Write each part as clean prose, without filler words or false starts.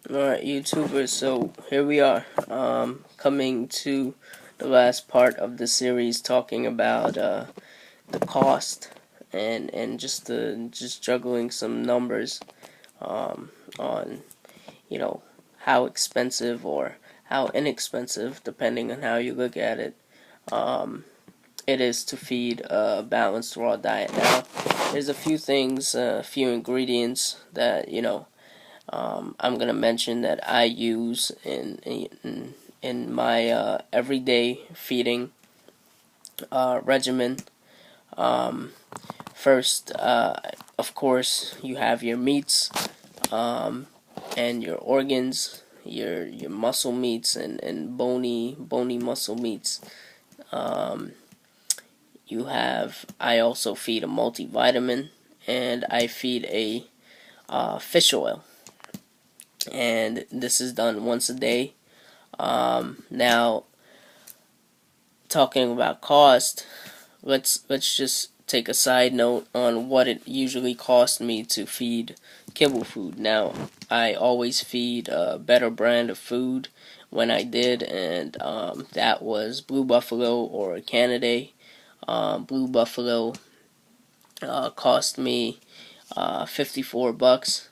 Alright, YouTubers, so here we are, coming to the last part of the series talking about the cost and just juggling some numbers on how expensive or how inexpensive, depending on how you look at it, it is to feed a balanced raw diet. Now, there's a few things, a few ingredients that I'm gonna mention that I use in my everyday feeding regimen. Um, First, of course, you have your meats and your organs, your muscle meats and bony muscle meats. Um, I also feed a multivitamin, and I feed a fish oil, and this is done once a day. Now, talking about cost, let's just take a side note on what it usually costs me to feed kibble food. Now, I always feed a better brand of food when I did, and that was Blue Buffalo or Canada. Blue Buffalo cost me $54.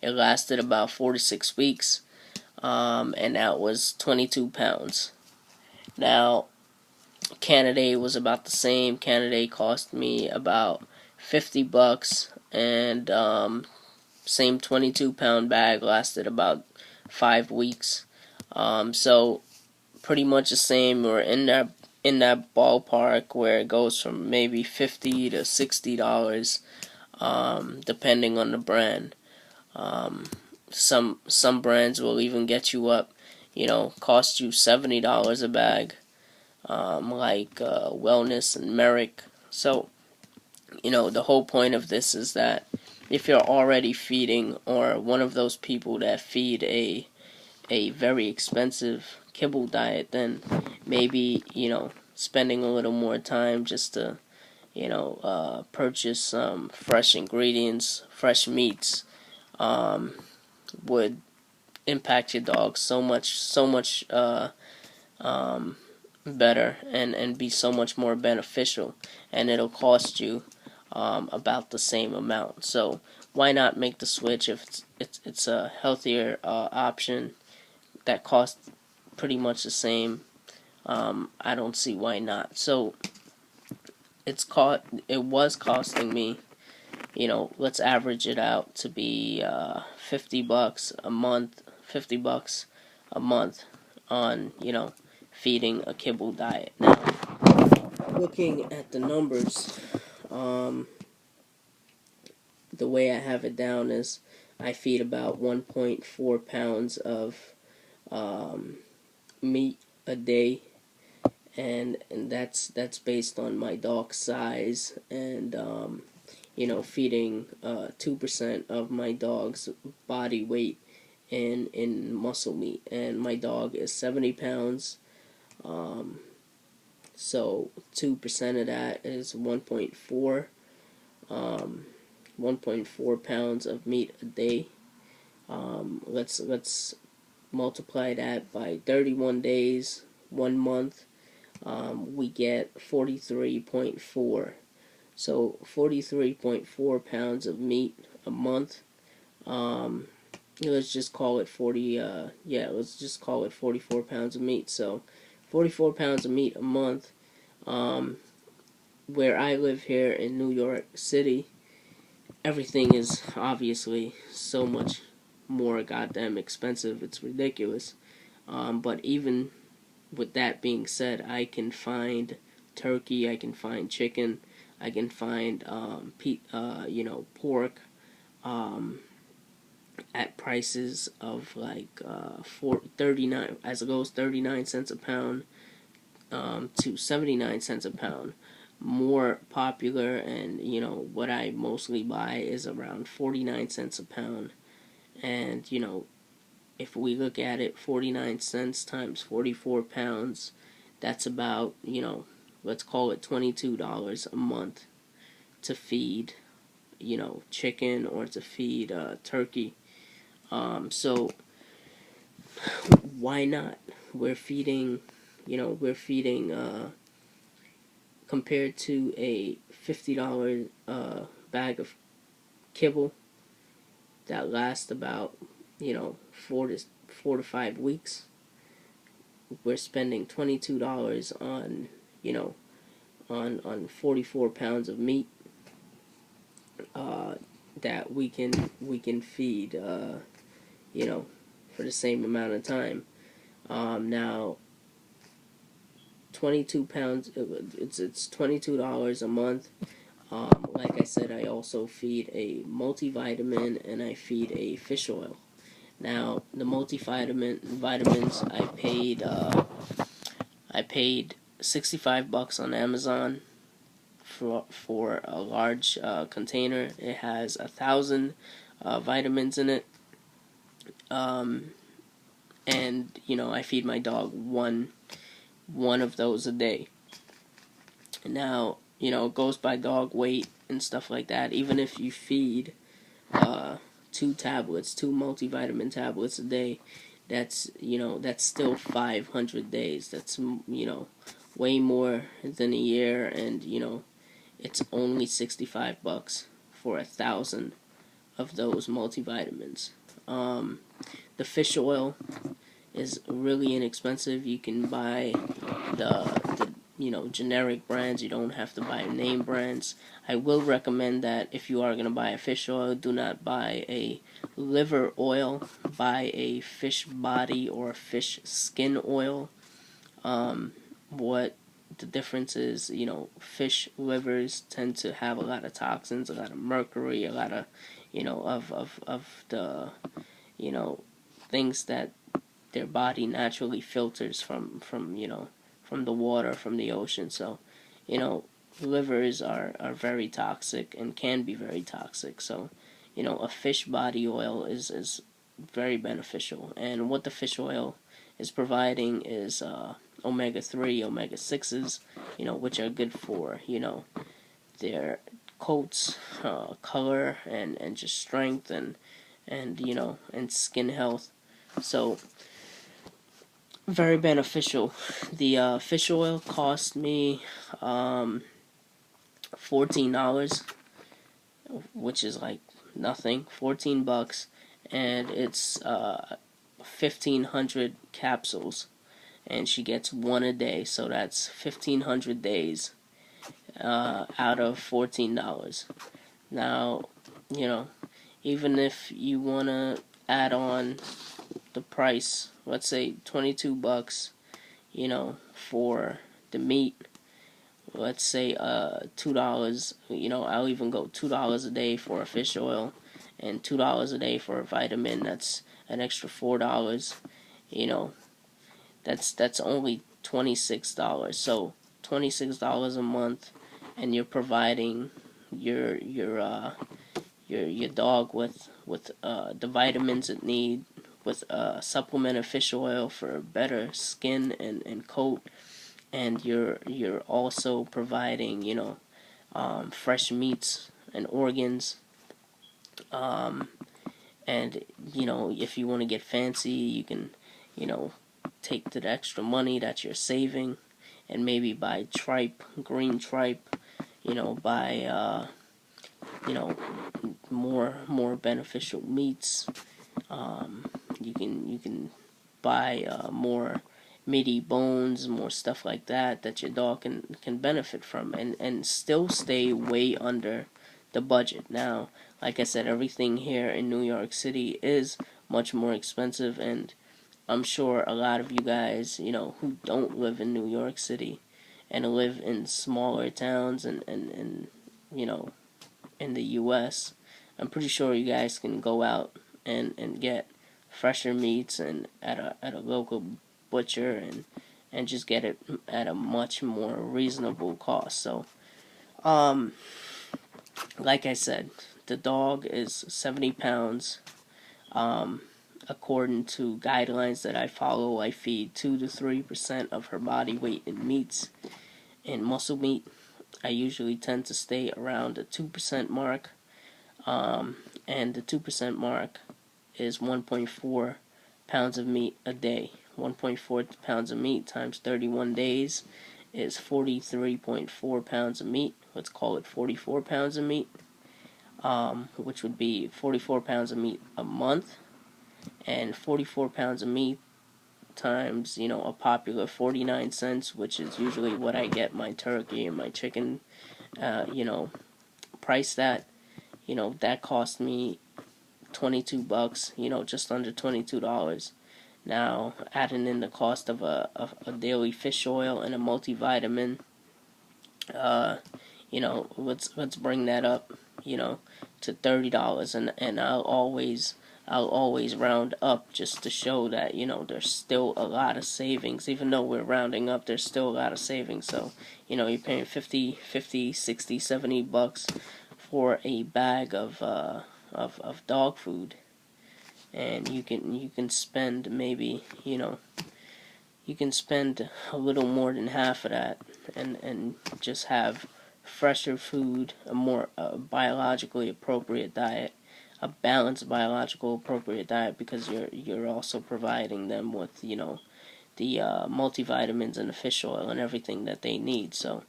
It lasted about 4 to 6 weeks, and that was 22 pounds. Now, Canada was about the same. Canada cost me about $50, and same 22-pound bag lasted about 5 weeks. So pretty much the same. We're in that ballpark where it goes from maybe $50 to $60, depending on the brand. Some brands will even get you up, cost you $70 a bag, like Wellness and Merrick. So, the whole point of this is that if you're already feeding, or one of those people that feed a very expensive kibble diet, then maybe, spending a little more time just to, purchase some fresh ingredients, fresh meats, would impact your dog so much better, and be so much more beneficial, and it'll cost you about the same amount. So why not make the switch if it's a healthier option that costs pretty much the same? I don't see why not. So it was costing me, let's average it out to be $50 a month, $50 a month on, feeding a kibble diet. Now, looking at the numbers, um, the way I have it down is I feed about 1.4 pounds of meat a day, and that's based on my dog's size, and feeding 2% of my dog's body weight in muscle meat, and my dog is 70 pounds. So 2% of that is 1.4 pounds of meat a day. Let's multiply that by 31 days, 1 month. We get 43.4. So 43.4 pounds of meat a month. Let's just call it 40. Let's just call it 44 pounds of meat. So 44 pounds of meat a month. Where I live here in New York City, everything is obviously so much more goddamn expensive. It's ridiculous. But even with that being said, I can find turkey, I can find chicken, I can find pork at prices of like 39, as it goes 39 cents a pound to 79 cents a pound. More popular, and what I mostly buy is around 49 cents a pound. And if we look at it, 49 cents times 44 pounds, that's about, let's call it $22 a month to feed, chicken, or to feed turkey. So why not? We're feeding, compared to a $50 bag of kibble that lasts about, 4 to 5 weeks. We're spending $22 on, on 44 pounds of meat that we can feed, for the same amount of time. Now, 22 pounds. It's $22 a month. Like I said, I also feed a multivitamin and I feed a fish oil. Now, the vitamins I paid $65 on Amazon for a large container. It has 1,000 vitamins in it. And I feed my dog one of those a day. Now, it goes by dog weight and stuff like that. Even if you feed two multivitamin tablets a day, that's still 500 days. That's way more than a year, and it's only $65 for 1,000 of those multivitamins. The fish oil is really inexpensive. You can buy the generic brands. You don't have to buy name brands. I will recommend that if you are going to buy a fish oil, do not buy a liver oil. Buy a fish body or fish skin oil. What the difference is, fish livers tend to have a lot of toxins, a lot of mercury, a lot of, of the, things that their body naturally filters from the water, from the ocean. So, livers are very toxic and can be very toxic. So, a fish body oil is very beneficial. And what the fish oil is providing is omega-3, omega-6s, which are good for, their coats, color, and just strength and skin health. So, very beneficial. The fish oil cost me $14, which is like nothing. $14, and it's 1,500 capsules, and she gets one a day. So that's 1,500 days out of $14. Now, even if you wanna add on the price, let's say $22, for the meat. Let's say $2. I'll even go $2 a day for a fish oil, and $2 a day for a vitamin. That's an extra $4. That's only $26. So $26 a month, and you're providing your dog with the vitamins it need, with supplement of fish oil for better skin and coat, and you're also providing fresh meats and organs, and if you want to get fancy, you can take the extra money that you're saving and maybe buy green tripe, buy more beneficial meats. You can buy more meaty bones, more stuff like that your dog can benefit from, and still stay way under the budget. Now, like I said, everything here in New York City is much more expensive, and I'm sure a lot of you guys, who don't live in New York City and live in smaller towns and in the U.S., I'm pretty sure you guys can go out and get fresher meats and at a local butcher and just get it at a much more reasonable cost. So, like I said, the dog is 70 pounds. According to guidelines that I follow, I feed 2 to 3% of her body weight in meats and muscle meat. I usually tend to stay around the 2% mark. And the 2% mark is 1.4 pounds of meat a day. 1.4 pounds of meat times 31 days is 43.4 pounds of meat. Let's call it 44 pounds of meat, which would be 44 pounds of meat a month, and 44 pounds of meat times, a popular 49 cents, which is usually what I get my turkey and my chicken, price that, that cost me $22, just under $22. Now, adding in the cost of a daily fish oil and a multivitamin, let's bring that up, to $30, and I'll always round up just to show that, there's still a lot of savings. Even though we're rounding up, there's still a lot of savings. So, you're paying 50, 60, 70 bucks for a bag of dog food, and you can spend maybe, you can spend a little more than half of that, and just have fresher food, a more biologically appropriate diet, a balanced biological appropriate diet, because you're also providing them with, the multivitamins and the fish oil and everything that they need. So,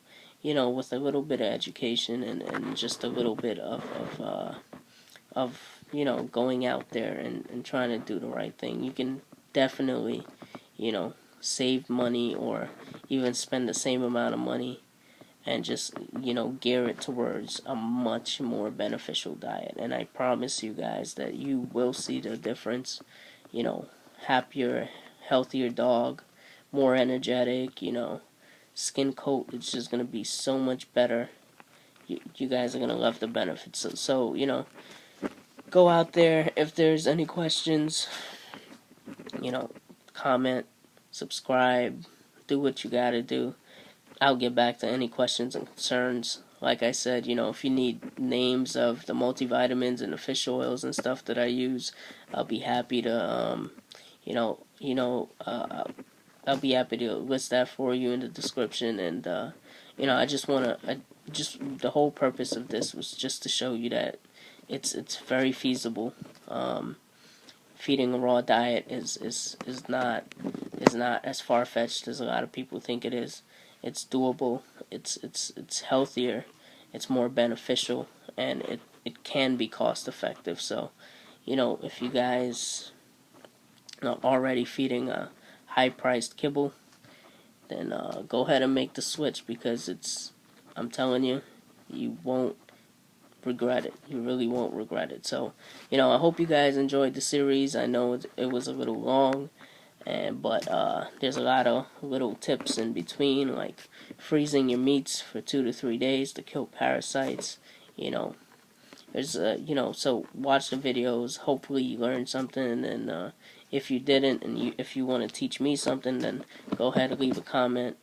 with a little bit of education, and just a little bit of going out there and trying to do the right thing, you can definitely, save money, or even spend the same amount of money, and just, gear it towards a much more beneficial diet. And I promise you guys that you will see the difference. Happier, healthier dog, more energetic, skin coat, it's just going to be so much better. You guys are going to love the benefits. So, go out there. If there's any questions, comment, subscribe, do what you gotta do. I'll get back to any questions and concerns. Like I said, if you need names of the multivitamins and the fish oils and stuff that I use, I'll be happy to, I'll be happy to list that for you in the description. And, I just the whole purpose of this was just to show you that it's very feasible. Feeding a raw diet is not as far-fetched as a lot of people think it is. It's doable. It's healthier. It's more beneficial, and it can be cost-effective. So, if you guys are already feeding a high-priced kibble, then go ahead and make the switch, because I'm telling you, you won't regret it. You really won't regret it. So, I hope you guys enjoyed the series. I know it was a little long, but there's a lot of little tips in between, like freezing your meats for 2 to 3 days to kill parasites. There's so watch the videos. Hopefully you learned something, and if you didn't, and if you want to teach me something, then go ahead and leave a comment.